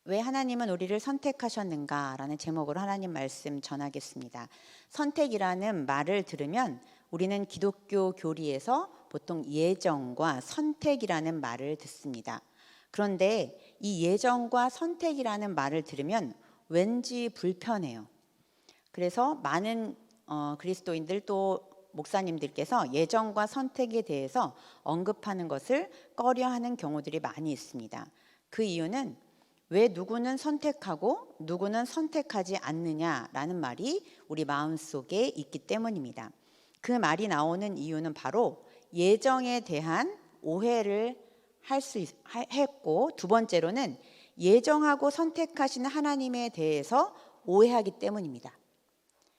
왜 하나님은 우리를 선택하셨는가라는 제목으로 하나님 말씀 전하겠습니다. 선택이라는 말을 들으면 우리는 기독교 교리에서 보통 예정과 선택이라는 말을 듣습니다. 그런데 이 예정과 선택이라는 말을 들으면 왠지 불편해요. 그래서 많은 그리스도인들 또 목사님들께서 예정과 선택에 대해서 언급하는 것을 꺼려하는 경우들이 많이 있습니다. 그 이유는 왜 누구는 선택하고 누구는 선택하지 않느냐라는 말이 우리 마음속에 있기 때문입니다. 그 말이 나오는 이유는 바로 예정에 대한 오해를 했고, 두 번째로는 예정하고 선택하시는 하나님에 대해서 오해하기 때문입니다.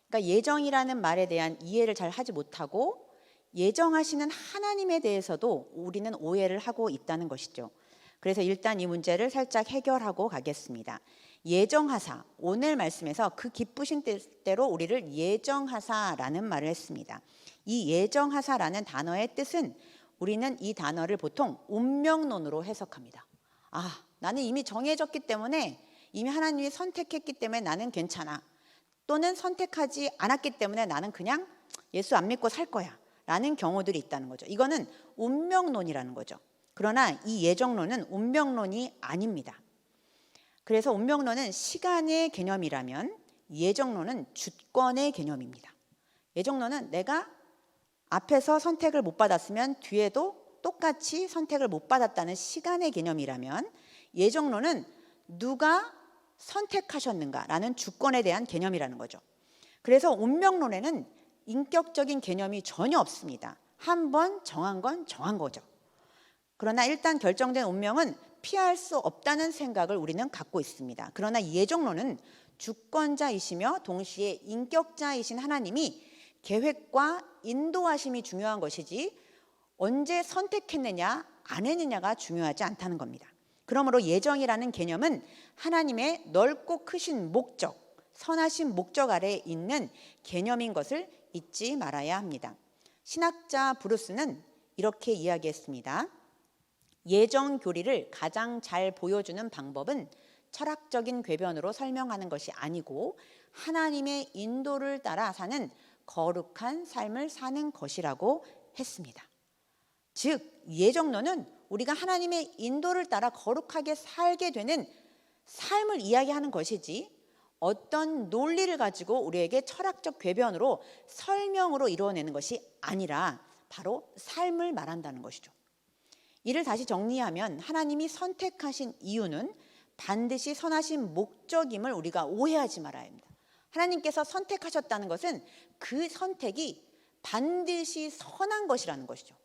그러니까 예정이라는 말에 대한 이해를 잘 하지 못하고 예정하시는 하나님에 대해서도 우리는 오해를 하고 있다는 것이죠. 그래서 일단 이 문제를 살짝 해결하고 가겠습니다. 예정하사, 오늘 말씀에서 그 기쁘신 뜻대로 우리를 예정하사라는 말을 했습니다. 이 예정하사라는 단어의 뜻은 우리는 이 단어를 보통 운명론으로 해석합니다. 나는 이미 정해졌기 때문에, 이미 하나님이 선택했기 때문에 나는 괜찮아. 또는 선택하지 않았기 때문에 나는 그냥 예수 안 믿고 살 거야 라는 경우들이 있다는 거죠. 이거는 운명론이라는 거죠. 그러나 이 예정론은 운명론이 아닙니다. 그래서 운명론은 시간의 개념이라면 예정론은 주권의 개념입니다. 예정론은 내가 앞에서 선택을 못 받았으면 뒤에도 똑같이 선택을 못 받았다는 시간의 개념이라면, 예정론은 누가 선택하셨는가라는 주권에 대한 개념이라는 거죠. 그래서 운명론에는 인격적인 개념이 전혀 없습니다. 한번 정한 건 정한 거죠. 그러나 일단 결정된 운명은 피할 수 없다는 생각을 우리는 갖고 있습니다. 그러나 예정론은 주권자이시며 동시에 인격자이신 하나님이 계획과 인도하심이 중요한 것이지 언제 선택했느냐 안 했느냐가 중요하지 않다는 겁니다. 그러므로 예정이라는 개념은 하나님의 넓고 크신 목적, 선하신 목적 아래에 있는 개념인 것을 잊지 말아야 합니다. 신학자 브루스는 이렇게 이야기했습니다. 예정 교리를 가장 잘 보여주는 방법은 철학적인 궤변으로 설명하는 것이 아니고 하나님의 인도를 따라 사는 거룩한 삶을 사는 것이라고 했습니다. 즉 예정론은 우리가 하나님의 인도를 따라 거룩하게 살게 되는 삶을 이야기하는 것이지 어떤 논리를 가지고 우리에게 철학적 궤변으로 설명으로 이루어내는 것이 아니라 바로 삶을 말한다는 것이죠. 이를 다시 정리하면 하나님이 선택하신 이유는 반드시 선하신 목적임을 우리가 오해하지 말아야 합니다. 하나님께서 선택하셨다는 것은 그 선택이 반드시 선한 것이라는 것이죠.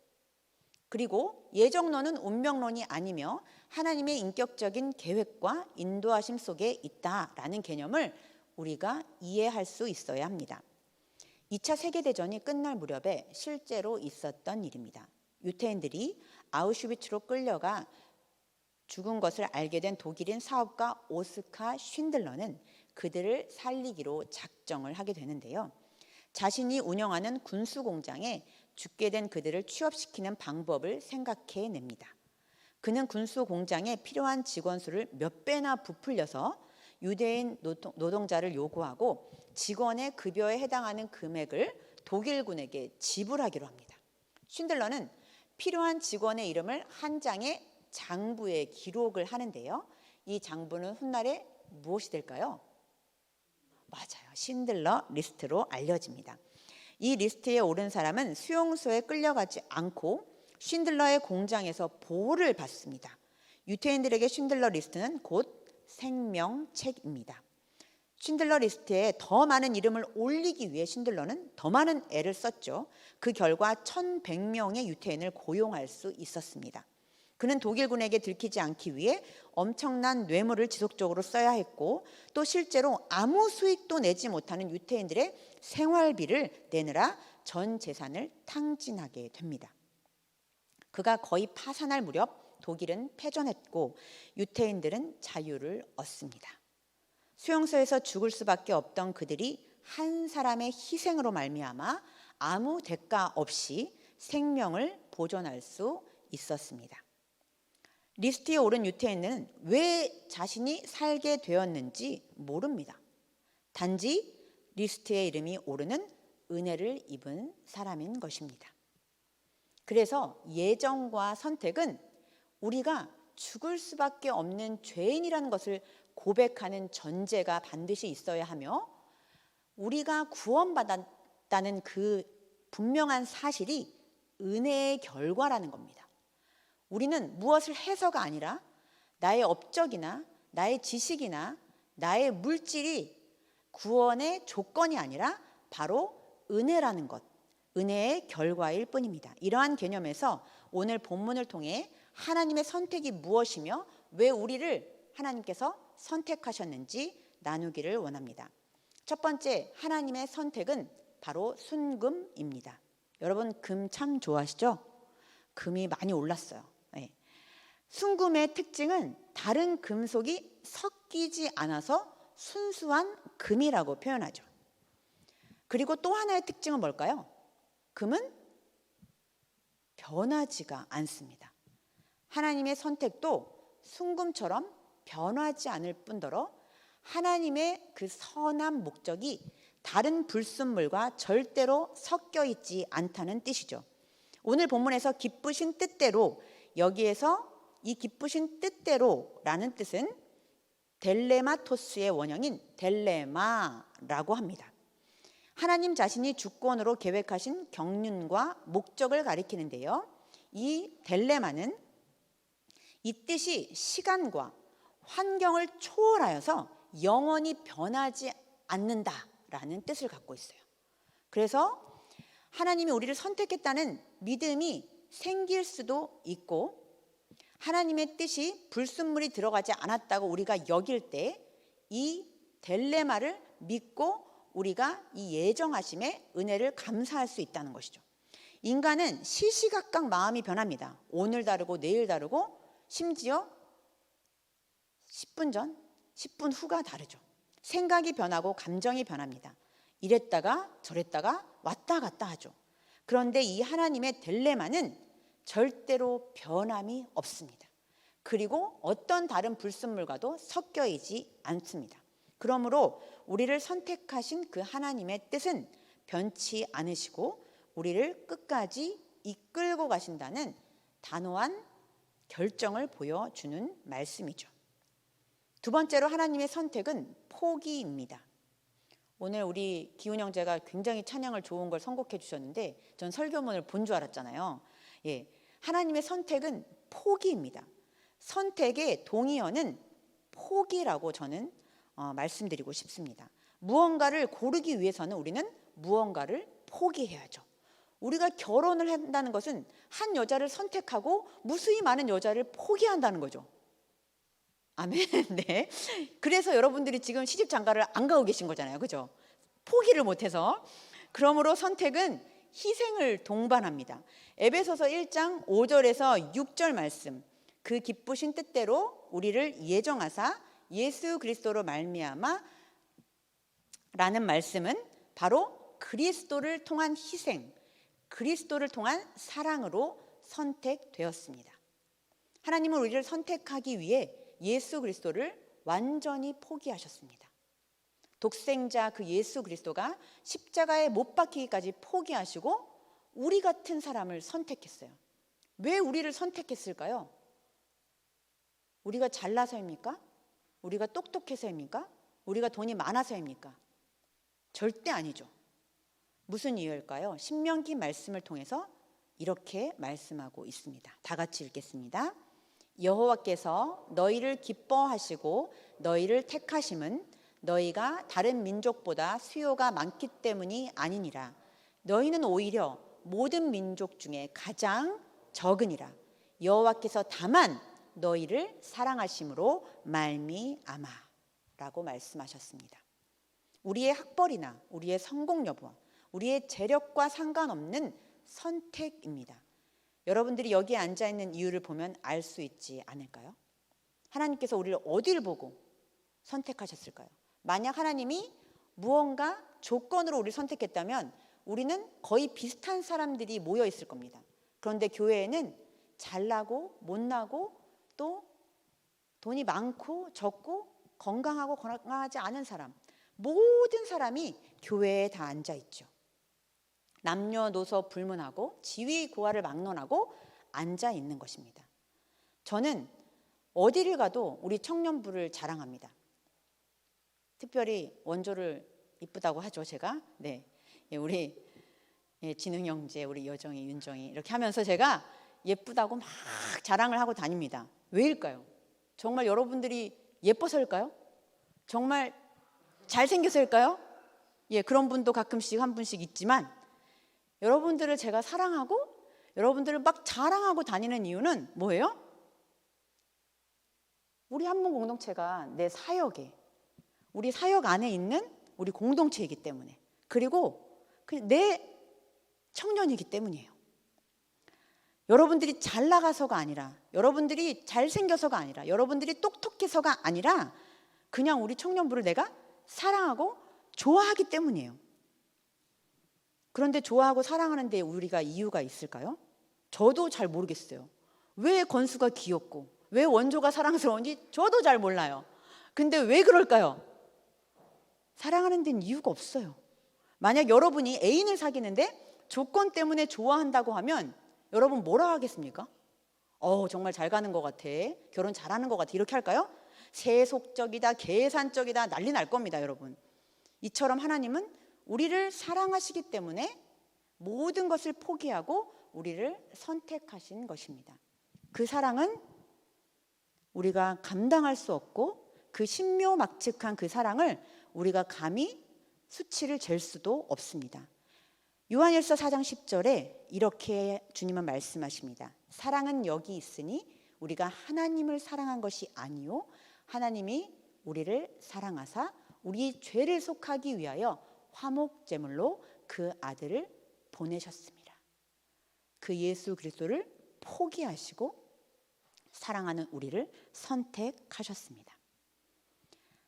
그리고 예정론은 운명론이 아니며 하나님의 인격적인 계획과 인도하심 속에 있다라는 개념을 우리가 이해할 수 있어야 합니다. 2차 세계대전이 끝날 무렵에 실제로 있었던 일입니다. 유태인들이 아우슈비츠로 끌려가 죽은 것을 알게 된 독일인 사업가 오스카 쉰들러는 그들을 살리기로 작정을 하게 되는데요. 자신이 운영하는 군수공장에 죽게 된 그들을 취업시키는 방법을 생각해냅니다. 그는 군수공장에 필요한 직원 수를 몇 배나 부풀려서 유대인 노동자를 요구하고 직원의 급여에 해당하는 금액을 독일군에게 지불하기로 합니다. 쉰들러는 필요한 직원의 이름을 한 장의 장부에 기록을 하는데요. 이 장부는 훗날에 무엇이 될까요? 맞아요. 쉰들러 리스트로 알려집니다. 이 리스트에 오른 사람은 수용소에 끌려가지 않고 쉰들러의 공장에서 보호를 받습니다. 유태인들에게 쉰들러 리스트는 곧 생명책입니다. 쉰들러 리스트에 더 많은 이름을 올리기 위해 쉰들러는 더 많은 애를 썼죠. 그 결과 1,100명의 유태인을 고용할 수 있었습니다. 그는 독일군에게 들키지 않기 위해 엄청난 뇌물을 지속적으로 써야 했고 또 실제로 아무 수익도 내지 못하는 유태인들의 생활비를 내느라 전 재산을 탕진하게 됩니다. 그가 거의 파산할 무렵 독일은 패전했고 유태인들은 자유를 얻습니다. 수용소에서 죽을 수밖에 없던 그들이 한 사람의 희생으로 말미암아 아무 대가 없이 생명을 보존할 수 있었습니다. 리스트에 오른 유태인은 왜 자신이 살게 되었는지 모릅니다. 단지 리스트에 이름이 오르는 은혜를 입은 사람인 것입니다. 그래서 예정과 선택은 우리가 죽을 수밖에 없는 죄인이라는 것을 고백하는 전제가 반드시 있어야 하며, 우리가 구원받았다는 그 분명한 사실이 은혜의 결과라는 겁니다. 우리는 무엇을 해서가 아니라 나의 업적이나 나의 지식이나 나의 물질이 구원의 조건이 아니라 바로 은혜라는 것, 은혜의 결과일 뿐입니다. 이러한 개념에서 오늘 본문을 통해 하나님의 선택이 무엇이며 왜 우리를 하나님께서 선택하셨는지 나누기를 원합니다. 첫 번째, 하나님의 선택은 바로 순금입니다. 여러분, 금 참 좋아하시죠? 금이 많이 올랐어요. 네. 순금의 특징은 다른 금속이 섞이지 않아서 순수한 금이라고 표현하죠. 그리고 또 하나의 특징은 뭘까요? 금은 변하지가 않습니다. 하나님의 선택도 순금처럼 변하지 않을 뿐더러 하나님의 그 선한 목적이 다른 불순물과 절대로 섞여 있지 않다는 뜻이죠. 오늘 본문에서 기쁘신 뜻대로, 여기에서 이 기쁘신 뜻대로라는 뜻은 델레마토스의 원형인 델레마라고 합니다. 하나님 자신이 주권으로 계획하신 경륜과 목적을 가리키는데요. 이 델레마는 이 뜻이 시간과 환경을 초월하여서 영원히 변하지 않는다라는 뜻을 갖고 있어요. 그래서 하나님이 우리를 선택했다는 믿음이 생길 수도 있고, 하나님의 뜻이 불순물이 들어가지 않았다고 우리가 여길 때 이 델레마를 믿고 우리가 이 예정하심의 은혜를 감사할 수 있다는 것이죠. 인간은 시시각각 마음이 변합니다. 오늘 다르고 내일 다르고 심지어 10분 전, 10분 후가 다르죠. 생각이 변하고 감정이 변합니다. 이랬다가 저랬다가 왔다 갔다 하죠. 그런데 이 하나님의 델레마는 절대로 변함이 없습니다. 그리고 어떤 다른 불순물과도 섞여 있지 않습니다. 그러므로 우리를 선택하신 그 하나님의 뜻은 변치 않으시고 우리를 끝까지 이끌고 가신다는 단호한 결정을 보여주는 말씀이죠. 두 번째로 하나님의 선택은 포기입니다. 오늘 우리 기훈 형제가 굉장히 찬양을 좋은 걸 선곡해 주셨는데 전 설교문을 본 줄 알았잖아요. 하나님의 선택은 포기입니다. 선택의 동의어는 포기라고 저는 말씀드리고 싶습니다. 무언가를 고르기 위해서는 우리는 무언가를 포기해야죠. 우리가 결혼을 한다는 것은 한 여자를 선택하고 무수히 많은 여자를 포기한다는 거죠. 아멘. 네. 그래서 여러분들이 지금 시집 장가를 안 가고 계신 거잖아요. 그죠? 포기를 못해서. 그러므로 선택은 희생을 동반합니다. 에베소서 1장 5절에서 6절 말씀, 그 기쁘신 뜻대로 우리를 예정하사 예수 그리스도로 말미암아 라는 말씀은 바로 그리스도를 통한 희생, 그리스도를 통한 사랑으로 선택되었습니다. 하나님은 우리를 선택하기 위해 예수 그리스도를 완전히 포기하셨습니다. 독생자 그 예수 그리스도가 십자가에 못 박히기까지 포기하시고 우리 같은 사람을 선택했어요. 왜 우리를 선택했을까요? 우리가 잘나서입니까? 우리가 똑똑해서입니까? 우리가 돈이 많아서입니까? 절대 아니죠. 무슨 이유일까요? 신명기 말씀을 통해서 이렇게 말씀하고 있습니다. 다 같이 읽겠습니다. 여호와께서 너희를 기뻐하시고 너희를 택하심은 너희가 다른 민족보다 수요가 많기 때문이 아니니라. 너희는 오히려 모든 민족 중에 가장 적으니라. 여호와께서 다만 너희를 사랑하심으로 말미암아라고 말씀하셨습니다. 우리의 학벌이나 우리의 성공 여부와 우리의 재력과 상관없는 선택입니다. 여러분들이 여기에 앉아있는 이유를 보면 알 수 있지 않을까요? 하나님께서 우리를 어디를 보고 선택하셨을까요? 만약 하나님이 무언가 조건으로 우리를 선택했다면 우리는 거의 비슷한 사람들이 모여 있을 겁니다. 그런데 교회에는 잘나고 못나고 또 돈이 많고 적고 건강하고 건강하지 않은 사람, 모든 사람이 교회에 다 앉아 있죠. 남녀노소 불문하고 지위 고하를 막론하고 앉아 있는 것입니다. 저는 어디를 가도 우리 청년부를 자랑합니다. 특별히 원조를 이쁘다고 하죠, 제가. 네, 우리 진흥 형제, 우리 여정이, 윤정이 이렇게 하면서 제가 예쁘다고 막 자랑을 하고 다닙니다. 왜일까요? 정말 여러분들이 예뻐서일까요? 정말 잘생겨서일까요? 그런 분도 가끔씩 한 분씩 있지만 여러분들을 제가 사랑하고 여러분들을 막 자랑하고 다니는 이유는 뭐예요? 우리 한문 공동체가 내 사역에, 우리 사역 안에 있는 우리 공동체이기 때문에, 그리고 내 청년이기 때문이에요. 여러분들이 잘 나가서가 아니라, 여러분들이 잘생겨서가 아니라, 여러분들이 똑똑해서가 아니라 그냥 우리 청년부를 내가 사랑하고 좋아하기 때문이에요. 그런데 좋아하고 사랑하는데 우리가 이유가 있을까요? 저도 잘 모르겠어요. 왜 건수가 귀엽고 왜 원조가 사랑스러운지 저도 잘 몰라요. 근데 왜 그럴까요? 사랑하는 데는 이유가 없어요. 만약 여러분이 애인을 사귀는데 조건 때문에 좋아한다고 하면 여러분 뭐라 하겠습니까? 정말 잘 가는 것 같아, 결혼 잘하는 것 같아, 이렇게 할까요? 세속적이다, 계산적이다, 난리 날 겁니다, 여러분. 이처럼 하나님은 우리를 사랑하시기 때문에 모든 것을 포기하고 우리를 선택하신 것입니다. 그 사랑은 우리가 감당할 수 없고 그 신묘막측한 그 사랑을 우리가 감히 수치를 잴 수도 없습니다. 요한일서 4장 10절에 이렇게 주님은 말씀하십니다. 사랑은 여기 있으니 우리가 하나님을 사랑한 것이 아니요 하나님이 우리를 사랑하사 우리 죄를 속하기 위하여 화목제물로 그 아들을 보내셨습니다. 그 예수 그리스도를 포기하시고 사랑하는 우리를 선택하셨습니다.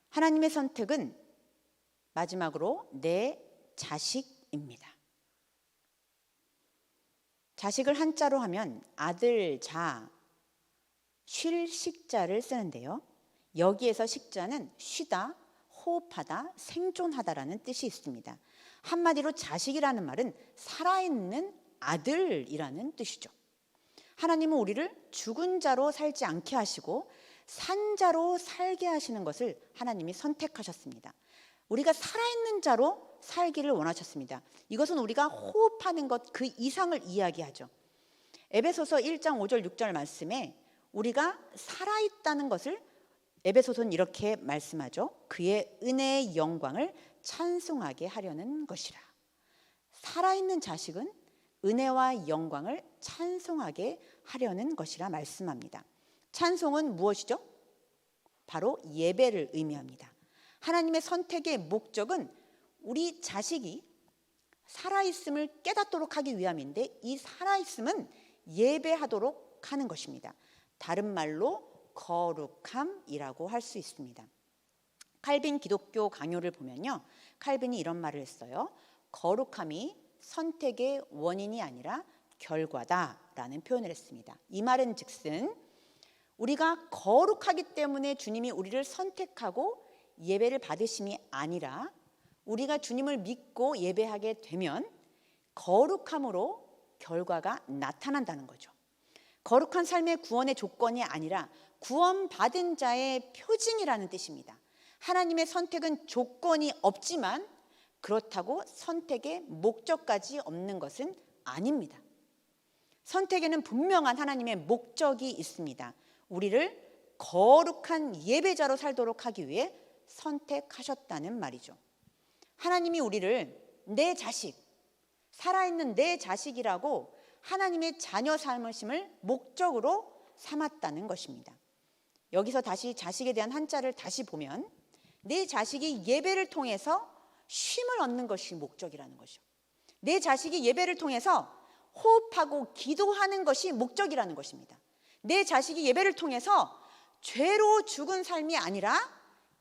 하나님의 선택은 마지막으로 내 자식입니다. 자식을 한자로 하면 아들, 자, 쉴 식자를 쓰는데요. 여기에서 식자는 쉬다, 호흡하다, 생존하다라는 뜻이 있습니다. 한마디로 자식이라는 말은 살아있는 아들이라는 뜻이죠. 하나님은 우리를 죽은 자로 살지 않게 하시고 산 자로 살게 하시는 것을 하나님이 선택하셨습니다. 우리가 살아있는 자로 살기를 원하셨습니다. 이것은 우리가 호흡하는 것 그 이상을 이야기하죠. 에베소서 1장 5절 6절 말씀에 우리가 살아있다는 것을 에베소서는 이렇게 말씀하죠. 그의 은혜의 영광을 찬송하게 하려는 것이라. 살아있는 자식은 은혜와 영광을 찬송하게 하려는 것이라 말씀합니다. 찬송은 무엇이죠? 바로 예배를 의미합니다. 하나님의 선택의 목적은 우리 자식이 살아있음을 깨닫도록 하기 위함인데 이 살아있음은 예배하도록 하는 것입니다. 다른 말로 거룩함이라고 할 수 있습니다. 칼빈 기독교 강요를 보면요, 칼빈이 이런 말을 했어요. 거룩함이 선택의 원인이 아니라 결과다라는 표현을 했습니다. 이 말은 즉슨 우리가 거룩하기 때문에 주님이 우리를 선택하고 예배를 받으심이 아니라 우리가 주님을 믿고 예배하게 되면 거룩함으로 결과가 나타난다는 거죠. 거룩한 삶의 구원의 조건이 아니라 구원받은 자의 표징이라는 뜻입니다. 하나님의 선택은 조건이 없지만 그렇다고 선택의 목적까지 없는 것은 아닙니다. 선택에는 분명한 하나님의 목적이 있습니다. 우리를 거룩한 예배자로 살도록 하기 위해 선택하셨다는 말이죠. 하나님이 우리를 내 자식, 살아있는 내 자식이라고 하나님의 자녀 삼으심을 목적으로 삼았다는 것입니다. 여기서 다시 자식에 대한 한자를 다시 보면 내 자식이 예배를 통해서 쉼을 얻는 것이 목적이라는 것이죠. 내 자식이 예배를 통해서 호흡하고 기도하는 것이 목적이라는 것입니다. 내 자식이 예배를 통해서 죄로 죽은 삶이 아니라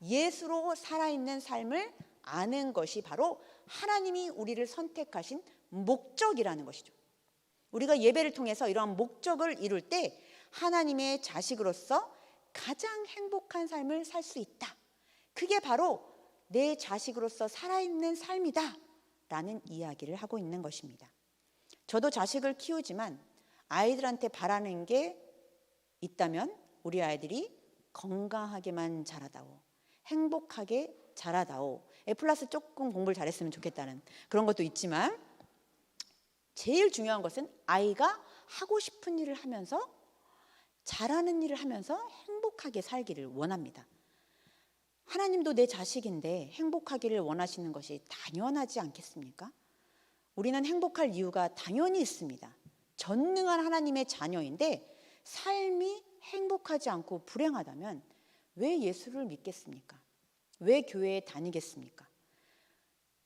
예수로 살아있는 삶을 아는 것이 바로 하나님이 우리를 선택하신 목적이라는 것이죠. 우리가 예배를 통해서 이러한 목적을 이룰 때 하나님의 자식으로서 가장 행복한 삶을 살 수 있다. 그게 바로 내 자식으로서 살아있는 삶이다 라는 이야기를 하고 있는 것입니다. 저도 자식을 키우지만 아이들한테 바라는 게 있다면 우리 아이들이 건강하게만 자라다오, 행복하게 자라다오, 플러스 조금 공부를 잘했으면 좋겠다는 그런 것도 있지만 제일 중요한 것은 아이가 하고 싶은 일을 하면서 잘하는 일을 하면서 행복하게 살기를 원합니다. 하나님도 내 자식인데 행복하기를 원하시는 것이 당연하지 않겠습니까? 우리는 행복할 이유가 당연히 있습니다. 전능한 하나님의 자녀인데 삶이 행복하지 않고 불행하다면 왜 예수를 믿겠습니까? 왜 교회에 다니겠습니까?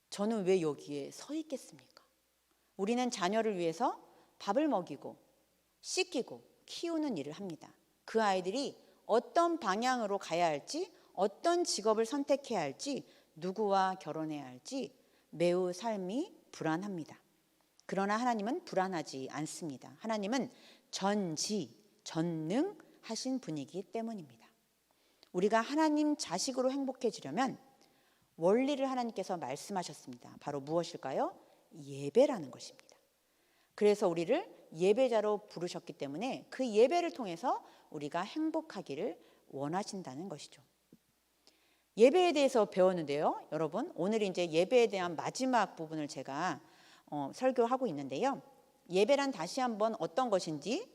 저는 왜 여기에 서 있겠습니까? 우리는 자녀를 위해서 밥을 먹이고 씻기고 키우는 일을 합니다. 그 아이들이 어떤 방향으로 가야 할지, 어떤 직업을 선택해야 할지, 누구와 결혼해야 할지 매우 삶이 불안합니다. 그러나 하나님은 불안하지 않습니다. 하나님은 전능하신 분이기 때문입니다. 우리가 하나님 자식으로 행복해지려면 원리를 하나님께서 말씀하셨습니다. 바로 무엇일까요? 예배라는 것입니다. 그래서 우리를 예배자로 부르셨기 때문에 그 예배를 통해서 우리가 행복하기를 원하신다는 것이죠. 예배에 대해서 배웠는데요. 여러분, 오늘 이제 예배에 대한 마지막 부분을 제가 설교하고 있는데요. 예배란 다시 한번 어떤 것인지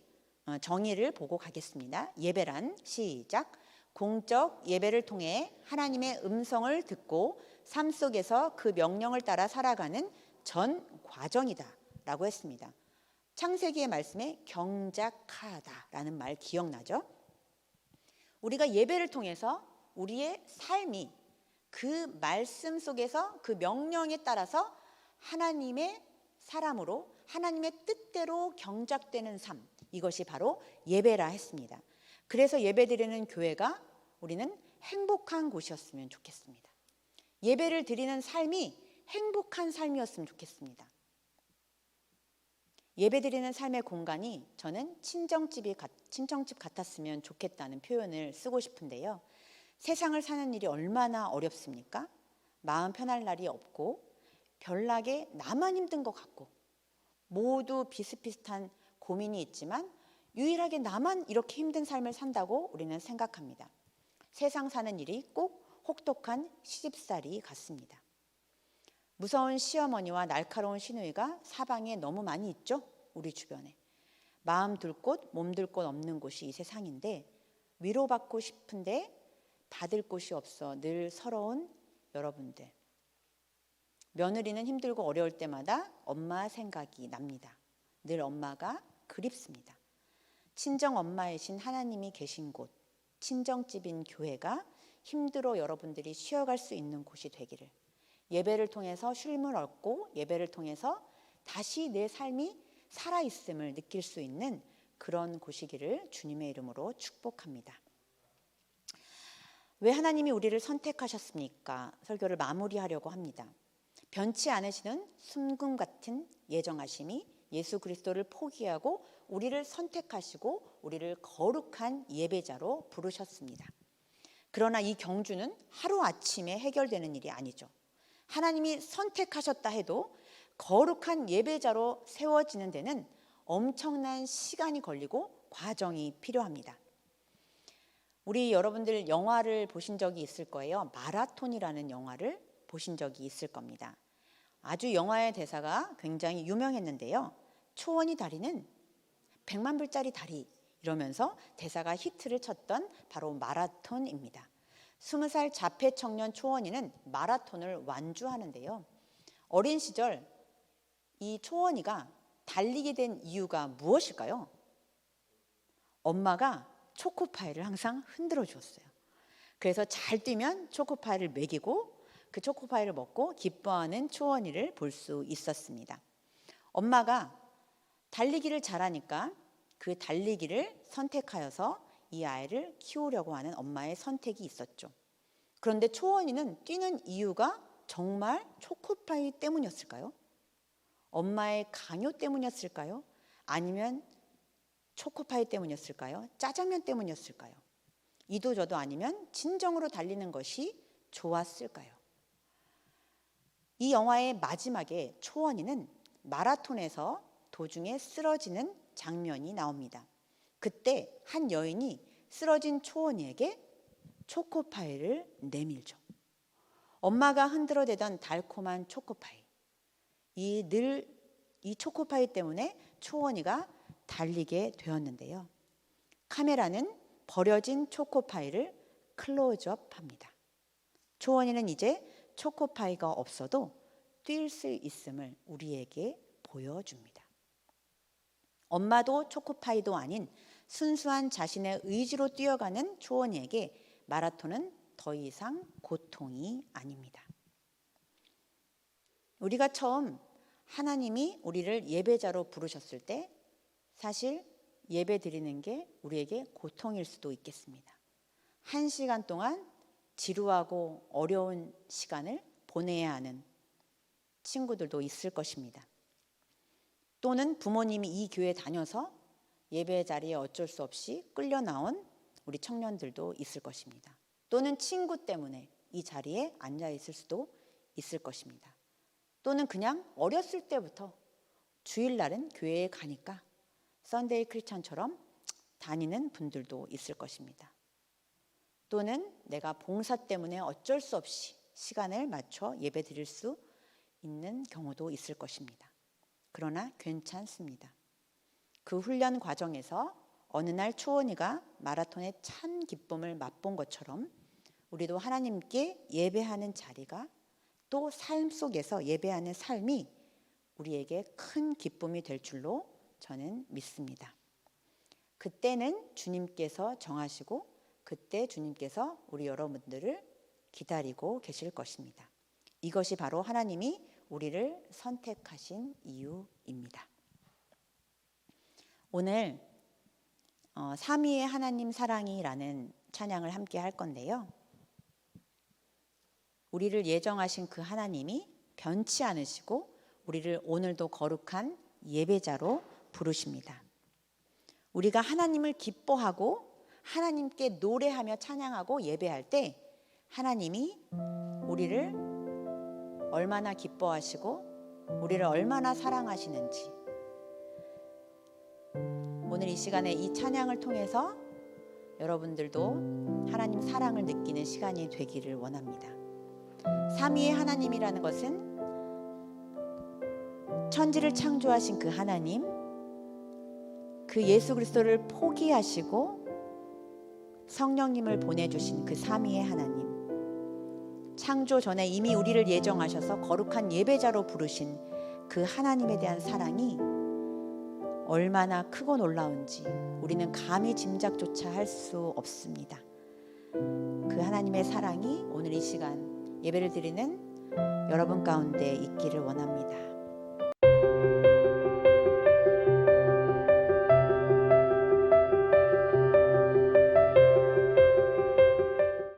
정의를 보고 가겠습니다. 예배란 시작. 공적 예배를 통해 하나님의 음성을 듣고 삶 속에서 그 명령을 따라 살아가는 전 과정이다 라고 했습니다. 창세기의 말씀에 경작하다라는 말 기억나죠? 우리가 예배를 통해서 우리의 삶이 그 말씀 속에서 그 명령에 따라서 하나님의 사람으로 하나님의 뜻대로 경작되는 삶, 이것이 바로 예배라 했습니다. 그래서 예배드리는 교회가 우리는 행복한 곳이었으면 좋겠습니다. 예배를 드리는 삶이 행복한 삶이었으면 좋겠습니다. 예배드리는 삶의 공간이 저는 친정집 같았으면 좋겠다는 표현을 쓰고 싶은데요. 세상을 사는 일이 얼마나 어렵습니까? 마음 편할 날이 없고 별나게 나만 힘든 것 같고 모두 비슷비슷한 고민이 있지만 유일하게 나만 이렇게 힘든 삶을 산다고 우리는 생각합니다. 세상 사는 일이 꼭 혹독한 시집살이 같습니다. 무서운 시어머니와 날카로운 시누이가 사방에 너무 많이 있죠. 우리 주변에. 마음 둘 곳, 몸 둘 곳 없는 곳이 이 세상인데 위로받고 싶은데 받을 곳이 없어 늘 서러운 여러분들. 며느리는 힘들고 어려울 때마다 엄마 생각이 납니다. 늘 엄마가 그립습니다. 친정 엄마이신 하나님이 계신 곳, 친정집인 교회가 힘들어 여러분들이 쉬어갈 수 있는 곳이 되기를, 예배를 통해서 쉼을 얻고 예배를 통해서 다시 내 삶이 살아있음을 느낄 수 있는 그런 곳이기를 주님의 이름으로 축복합니다. 왜 하나님이 우리를 선택하셨습니까? 설교를 마무리하려고 합니다. 변치 않으시는 순금 같은 예정하심이 예수 그리스도를 포기하고 우리를 선택하시고 우리를 거룩한 예배자로 부르셨습니다. 그러나 이 경주는 하루아침에 해결되는 일이 아니죠. 하나님이 선택하셨다 해도 거룩한 예배자로 세워지는 데는 엄청난 시간이 걸리고 과정이 필요합니다. 우리 여러분들 영화를 보신 적이 있을 거예요. 마라톤이라는 영화를 보신 적이 있을 겁니다. 아주 영화의 대사가 굉장히 유명했는데요. 초원이 다리는 100만 불짜리 다리 이러면서 대사가 히트를 쳤던 바로 마라톤입니다. 20살 자폐 청년 초원이는 마라톤을 완주하는데요. 어린 시절 이 초원이가 달리게 된 이유가 무엇일까요? 엄마가 초코파이를 항상 흔들어 주었어요. 그래서 잘 뛰면 초코파이를 먹이고 그 초코파이를 먹고 기뻐하는 초원이를 볼 수 있었습니다. 엄마가 달리기를 잘하니까 그 달리기를 선택하여서 이 아이를 키우려고 하는 엄마의 선택이 있었죠. 그런데 초원이는 뛰는 이유가 정말 초코파이 때문이었을까요? 엄마의 강요 때문이었을까요? 아니면 초코파이 때문이었을까요? 짜장면 때문이었을까요? 이도 저도 아니면 진정으로 달리는 것이 좋았을까요? 이 영화의 마지막에 초원이는 마라톤에서 도중에 쓰러지는 장면이 나옵니다. 그때 한 여인이 쓰러진 초원이에게 초코파이를 내밀죠. 엄마가 흔들어대던 달콤한 초코파이. 이 초코파이 때문에 초원이가 달리게 되었는데요. 카메라는 버려진 초코파이를 클로즈업합니다. 초원이는 이제 초코파이가 없어도 뛸 수 있음을 우리에게 보여줍니다. 엄마도 초코파이도 아닌 순수한 자신의 의지로 뛰어가는 초원이에게 마라톤은 더 이상 고통이 아닙니다. 우리가 처음 하나님이 우리를 예배자로 부르셨을 때 사실 예배 드리는 게 우리에게 고통일 수도 있겠습니다. 1시간 동안 지루하고 어려운 시간을 보내야 하는 친구들도 있을 것입니다. 또는 부모님이 이 교회에 다녀서 예배 자리에 어쩔 수 없이 끌려 나온 우리 청년들도 있을 것입니다. 또는 친구 때문에 이 자리에 앉아 있을 수도 있을 것입니다. 또는 그냥 어렸을 때부터 주일날은 교회에 가니까 썬데이 크리스찬처럼 다니는 분들도 있을 것입니다. 또는 내가 봉사 때문에 어쩔 수 없이 시간을 맞춰 예배 드릴 수 있는 경우도 있을 것입니다. 그러나 괜찮습니다. 그 훈련 과정에서 어느 날 초원이가 마라톤의 참 기쁨을 맛본 것처럼 우리도 하나님께 예배하는 자리가 또 삶 속에서 예배하는 삶이 우리에게 큰 기쁨이 될 줄로 저는 믿습니다. 그때는 주님께서 정하시고 그때 주님께서 우리 여러분들을 기다리고 계실 것입니다. 이것이 바로 하나님이 우리를 선택하신 이유입니다. 오늘 삼위의 하나님 사랑이라는 찬양을 함께 할 건데요. 우리를 예정하신 그 하나님이 변치 않으시고 우리를 오늘도 거룩한 예배자로 부르십니다. 우리가 하나님을 기뻐하고 하나님께 노래하며 찬양하고 예배할 때 하나님이 우리를 얼마나 기뻐하시고 우리를 얼마나 사랑하시는지 오늘 이 시간에 이 찬양을 통해서 여러분들도 하나님 사랑을 느끼는 시간이 되기를 원합니다. 삼위의 하나님이라는 것은 천지를 창조하신 그 하나님, 그 예수 그리스도를 포기하시고 성령님을 보내주신 그 삼위의 하나님, 창조 전에 이미 우리를 예정하셔서 거룩한 예배자로 부르신 그 하나님에 대한 사랑이 얼마나 크고 놀라운지 우리는 감히 짐작조차 할 수 없습니다. 그 하나님의 사랑이 오늘 이 시간 예배를 드리는 여러분 가운데 있기를 원합니다.